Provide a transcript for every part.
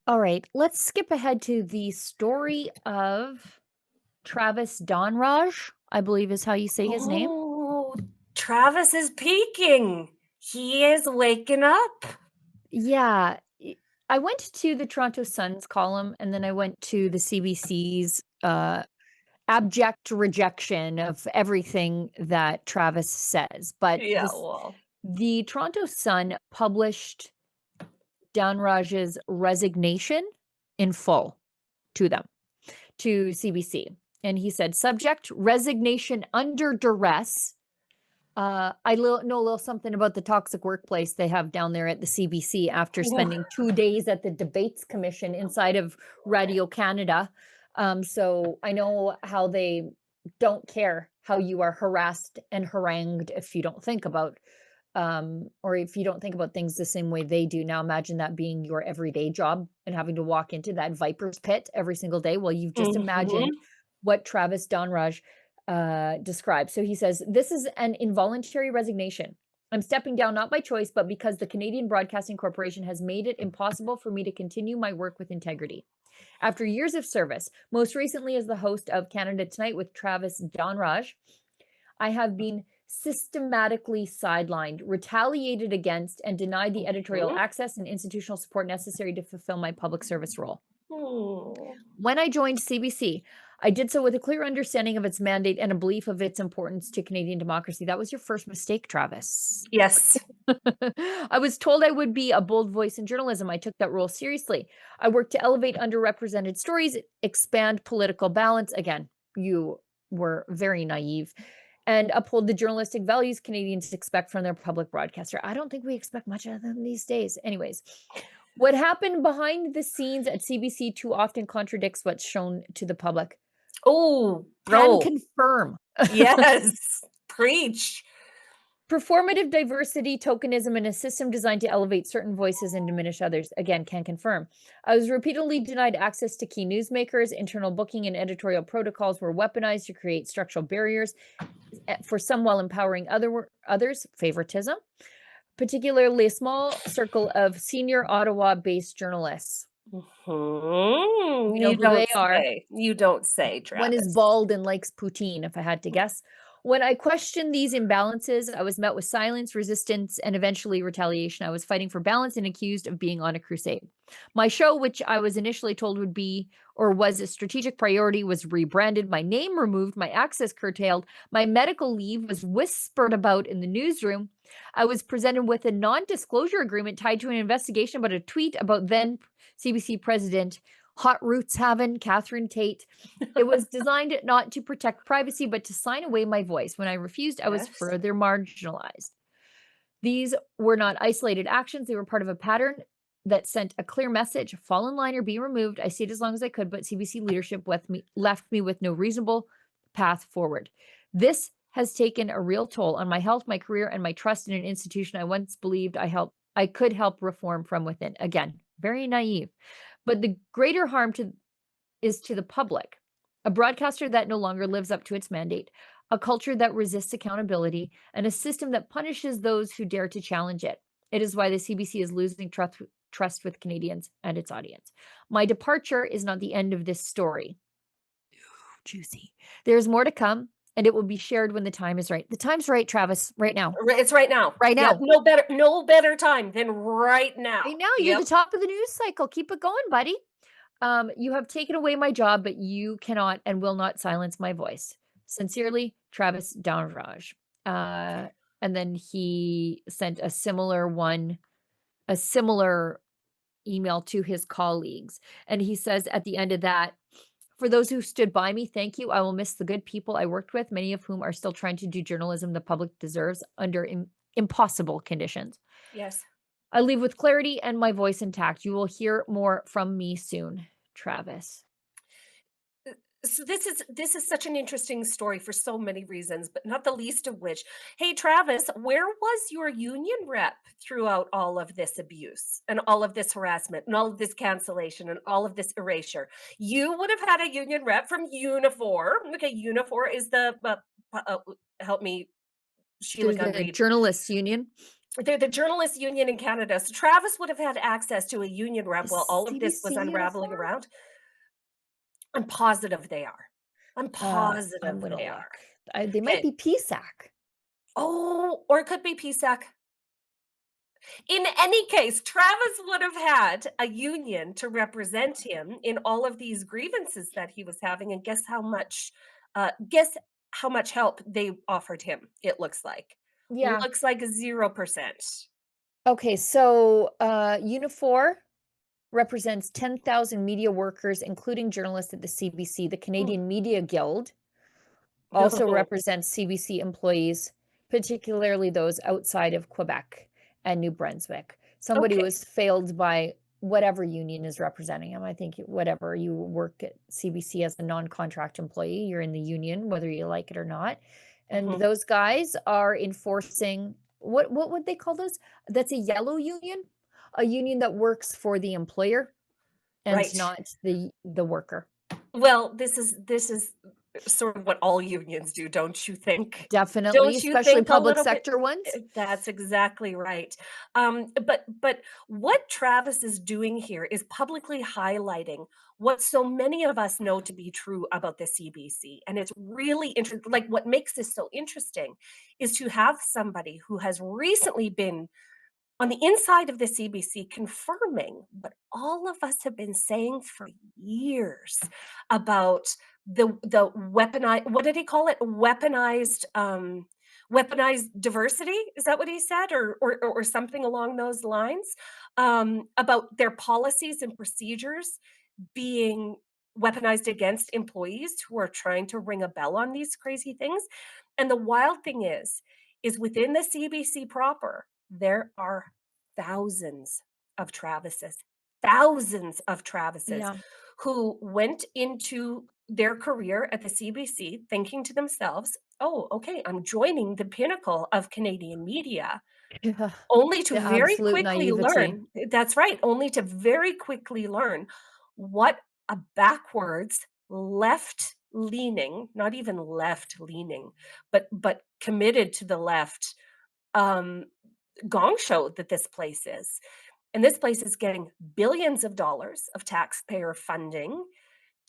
All right, let's skip ahead to the story of Travis Dhanraj, I believe is how you say his name. Oh, Travis is peaking. He is waking up. Yeah, I went to the Toronto Sun's column and then I went to the CBC's abject rejection of everything that Travis says. But Yeah, this well. the Toronto Sun published Dhanraj's resignation in full to them, to CBC. And he said, subject resignation under duress. Know a little something about the toxic workplace they have down there at the CBC after spending 2 days at the debates commission inside of Radio Canada. So I know how they don't care how you are harassed and harangued if you don't think about or if you don't think about things the same way they do. Now imagine that being your everyday job and having to walk into that viper's pit every single day. Well, you've just imagined Mhm. what Travis Donraj described. So he says, this is an involuntary resignation. I'm stepping down not by choice, but because the Canadian Broadcasting Corporation has made it impossible for me to continue my work with integrity. After years of service, most recently as the host of Canada Tonight with Travis Donraj, I have been systematically sidelined, retaliated against, and denied the editorial Mhm. access and institutional support necessary to fulfill my public service role. Hmm. When I joined CBC, I did so with a clear understanding of its mandate and a belief of its importance to Canadian democracy. That was your first mistake, Travis. Yes. I was told I would be a bold voice in journalism. I took that role seriously. I worked to elevate underrepresented stories, expand political balance. Again, you were very naive and uphold the journalistic values Canadians expect from their public broadcaster. I don't think we expect much of them these days. Anyways, what happened behind the scenes at CBC too often contradicts what's shown to the public. Oh, Can bro. confirm. Yes. Preach. Performative diversity, tokenism, and a system designed to elevate certain voices and diminish others. Again, can confirm. I was repeatedly denied access to key newsmakers. Internal booking and editorial protocols were weaponized to create structural barriers for some while empowering others. Favoritism, particularly a small circle of senior Ottawa-based journalists. Mhm. We know You who they don't are. say. You don't say, One is Travis. bald and likes poutine, if I had to guess. When I questioned these imbalances, I was met with silence, resistance, and eventually retaliation. I was fighting for balance and accused of being on a crusade. My show, which I was initially told would be or was a strategic priority, was rebranded, my name removed, my access curtailed, my medical leave was whispered about in the newsroom. I was presented with a non disclosure agreement tied to an investigation about a tweet about then CBC president Hot Roots having Catherine Tate. It was designed not to protect privacy, but to sign away my voice. When I refused, I was Yes. further marginalized. These were not isolated actions, they were part of a pattern that sent a clear message: fall in line or be removed. I stayed as long as I could, but CBC leadership left me with no reasonable path forward. This has taken a real toll on my health, my career, and my trust in an institution I once believed I could help reform from within. Again, very naive. But the greater harm is to the public, a broadcaster that no longer lives up to its mandate, a culture that resists accountability, and a system that punishes those who dare to challenge it. It is why the CBC is losing trust with Canadians and its audience. My departure is not the end of this story. Juicy. There's more to come, and it will be shared when the time is right. The time's right, Travis, right now. It's right now. Right Yep. now. No better time than right Right now. now, you're the Yep. top of the news cycle. Keep it going, buddy. You have taken away my job, but you cannot and will not silence my voice. Sincerely, Travis Dhanraj. Uh, and then he sent a similar email to his colleagues. And he says at the end of that, for those who stood by me, thank you. I will miss the good people I worked with, many of whom are still trying to do journalism the public deserves under impossible conditions. Yes. I leave with clarity and my voice intact. You will hear more from me soon, Travis. So this is such an interesting story for so many reasons, but not the least of which, hey Travis, where was your union rep throughout all of this abuse and all of this harassment and all of this cancellation and all of this erasure? You would have had a union rep from Unifor. Okay, Unifor is the help me, Sheila Through the Gunn Reid. journalists union. They're the journalists union in Canada. So Travis would have had access to a union The rep while all of this CBC was unraveling uniform? around. I'm positive they are. I'm I'm positive gonna they look. are. They might Okay. be PSAC. Oh, or it could be PSAC. In any case, Travis would have had a union to represent him in all of these grievances that he was having, and guess how much help they offered him, it looks like. Yeah. Looks like 0%. Okay, so, Unifor represents 10,000 media workers, including journalists at the CBC. The Mm. Canadian Media Guild also represents CBC employees, particularly those outside of Quebec and New Brunswick. Somebody Okay. was failed by whatever union is representing them. I think whatever you work at CBC as a non-contract employee, you're in the union, whether you like it or not. And Mhm. those guys are enforcing what would they call those? That's a yellow union? A union that works for the employer and Right. not the worker. Well, this is sort of what all unions do, don't you think? Definitely, Don't you especially think a public little bit? sector ones. That's exactly right. But what Travis is doing here is publicly highlighting what so many of us know to be true about the CBC, and it's really interesting. Like, what makes this so interesting is to have somebody who has recently been on the inside of the CBC confirming what all of us have been saying for years about the weaponized, what did he call it? Weaponized diversity, is that what he said? Or something along those lines, about their policies and procedures being weaponized against employees who are trying to ring a bell on these crazy things. And the wild thing is within the CBC proper, there are thousands of Travises, thousands of Travises Yeah. who went into their career at the CBC thinking to themselves, oh, okay, I'm joining the pinnacle of Canadian media. Yeah. Only to The very absolute quickly naivety. learn, that's right, only to very quickly learn what a backwards, left-leaning, not even left-leaning, but committed to the left, um, gong show that this place is. And this place is getting billions of dollars of taxpayer funding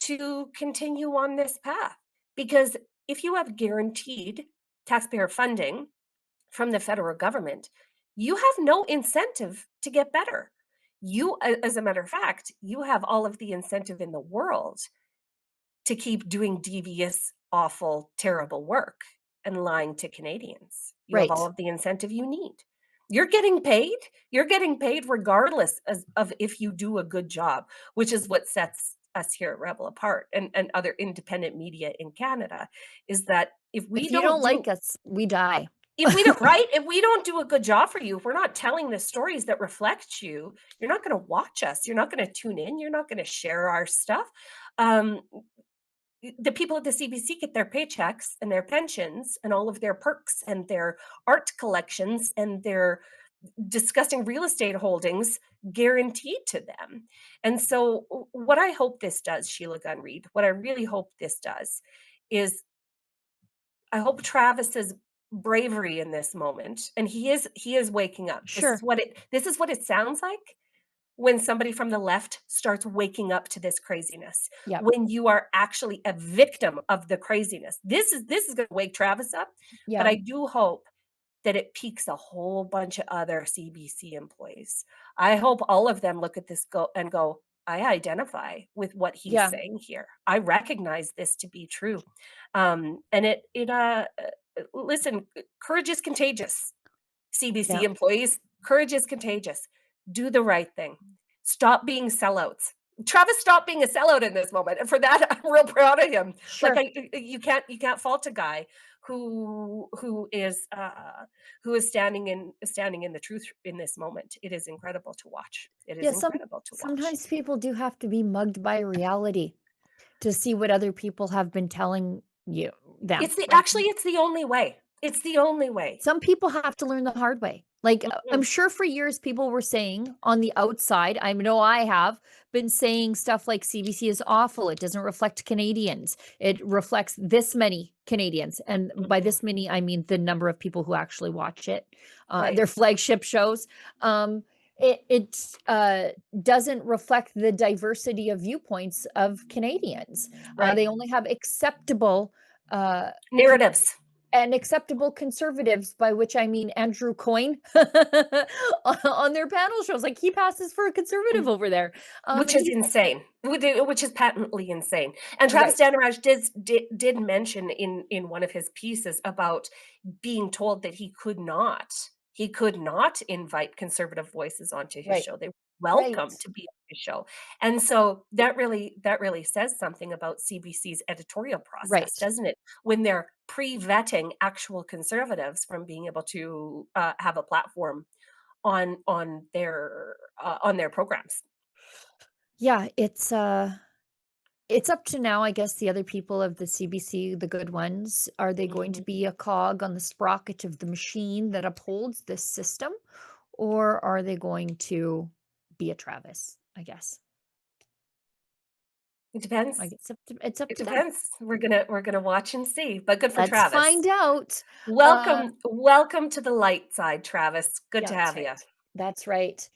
to continue on this path. Because if you have guaranteed taxpayer funding from the federal government, you have no incentive to get better. As a matter of fact, you have all of the incentive in the world to keep doing devious, awful, terrible work and lying to Canadians. You have all Right. of the incentive you need. You're getting paid. You're getting paid regardless of if you do a good job, which is what sets us here at Rebel apart, and other independent media in Canada, is that If you don't like us, we die. if we don't do a good job for you, if we're not telling the stories that reflect you, you're not gonna watch us, you're not gonna tune in, you're not gonna share our stuff. Um, the people at the CBC get their paychecks and their pensions and all of their perks and their art collections and their disgusting real estate holdings guaranteed to them. And so what I hope this does, Sheila Gunn Reid, what I really hope this does is I hope Travis's bravery in this moment, and he is waking up. Sure. This is what it sounds like when somebody from the left starts waking up to this craziness. Yep. When you are actually a victim of the craziness. This is going to wake Travis up, but Yeah. I do hope that it piques a whole bunch of other CBC employees. I hope all of them look at this go, I identify with what he's Yeah. saying here. I recognize this to be true. And listen, courage is contagious. CBC Yeah. employees, courage is contagious. Do the right thing. Stop being sellouts. Travis stopped being a sellout in this moment, and for that, I'm real proud of him. Like, Sure. you can't fault a guy who is standing in the truth in this moment. It is incredible to watch. It is Yeah, incredible to watch. sometimes people do have to be mugged by reality to see what other people have been telling them. It's the only way. It's the only way. Some people have to learn the hard way. Like, I'm Mhm. sure for years people were saying on the outside, I know I have been saying stuff like CBC is awful. It doesn't reflect Canadians. It reflects this many Canadians. And by Mhm. this many, I mean the number of people who actually watch it, Right, their flagship shows. Um, it doesn't reflect the diversity of viewpoints of Canadians. right. They only have acceptable uh, Narratives. and acceptable conservatives, by which I mean Andrew Coyne, on their panel shows. Like, he passes for a conservative Mm. over there. Which And is he's insane, which is patently insane, and Travis right, Dhanraj did mention in one of his pieces about being told that he could not invite conservative voices onto his right, show. They were right, welcome to be on his show, and so that really says something about CBC's editorial process, right. doesn't it? When they're pre-vetting actual conservatives from being able to, have a platform on their programs. Yeah, it's up to now, I guess, the other people of the CBC, the good ones. Are they going to Mhm. be a cog on the sprocket of the machine that upholds this system? Or are they going to be a Travis, I guess? It depends. It's up It to them. depends. We're gonna watch and see, but good for Let's Travis. find out. Welcome to the light side, Travis. Good Yeah, to that's have you. right. That's right.